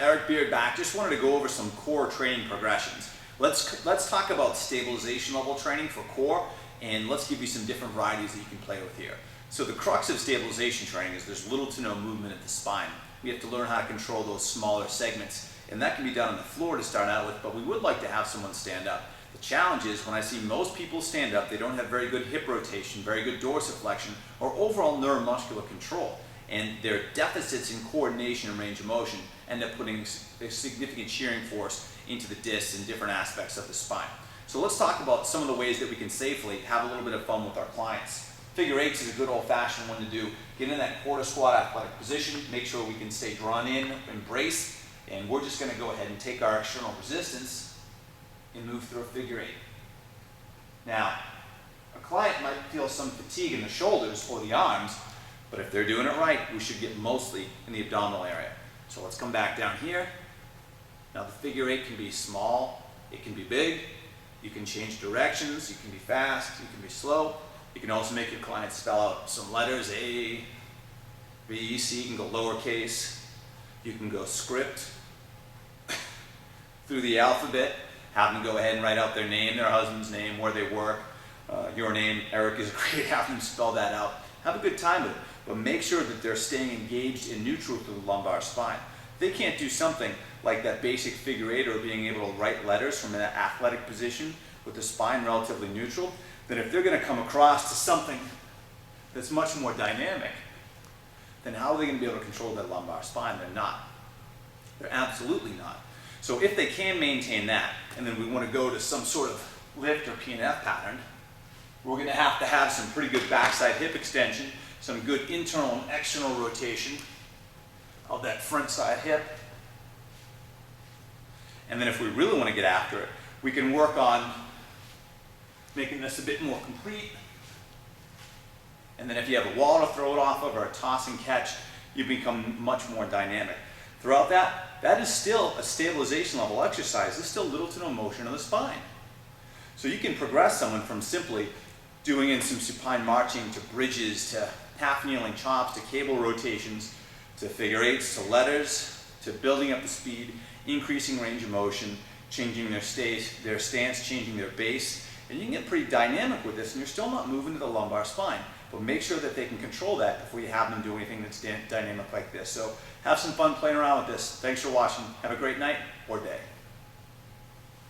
Eric Beard back. Just wanted to go over some core training progressions. Let's talk about stabilization level training for core, and let's give you some different varieties that you can play with here. So the crux of stabilization training is there's little to no movement at the spine. We have to learn how to control those smaller segments, and that can be done on the floor to start out with, but we would like to have someone stand up. The challenge is when I see most people stand up, they don't have very good hip rotation, very good dorsiflexion, or overall neuromuscular control. And their deficits in coordination and range of motion end up putting a significant shearing force into the discs and different aspects of the spine. So let's talk about some of the ways that we can safely have a little bit of fun with our clients. Figure eights is a good old-fashioned one to do. Get in that quarter squat athletic position, make sure we can stay drawn in, embrace, and we're just going to go ahead and take our external resistance and move through a figure eight. Now, a client might feel some fatigue in the shoulders or the arms, but if they're doing it right, we should get mostly in the abdominal area. So let's come back down here. Now the figure eight can be small, it can be big, you can change directions, you can be fast, you can be slow. You can also make your clients spell out some letters, A, B, C, you can go lowercase, you can go script through the alphabet, have them go ahead and write out their name, their husband's name, where they work, your name, Eric is great, have them spell that out. Have a good time with it, but make sure that they're staying engaged and neutral through the lumbar spine. If they can't do something like that basic figure eight or being able to write letters from an athletic position with the spine relatively neutral, then if they're going to come across to something that's much more dynamic, then how are they going to be able to control their lumbar spine? They're not. They're absolutely not. So if they can maintain that, and then we want to go to some sort of lift or PNF pattern, we're going to have some pretty good backside hip extension, some good internal and external rotation of that front side hip. And then if we really want to get after it, we can work on making this a bit more complete. And then if you have a wall to throw it off of or a toss and catch, you become much more dynamic. Throughout that is still a stabilization level exercise. There's still little to no motion of the spine. So you can progress someone from simply doing in some supine marching to bridges to half kneeling chops to cable rotations to figure eights to letters to building up the speed, increasing range of motion, changing their stance, changing their base. And you can get pretty dynamic with this and you're still not moving to the lumbar spine. But make sure that they can control that before you have them do anything that's dynamic like this. So have some fun playing around with this. Thanks for watching. Have a great night or day.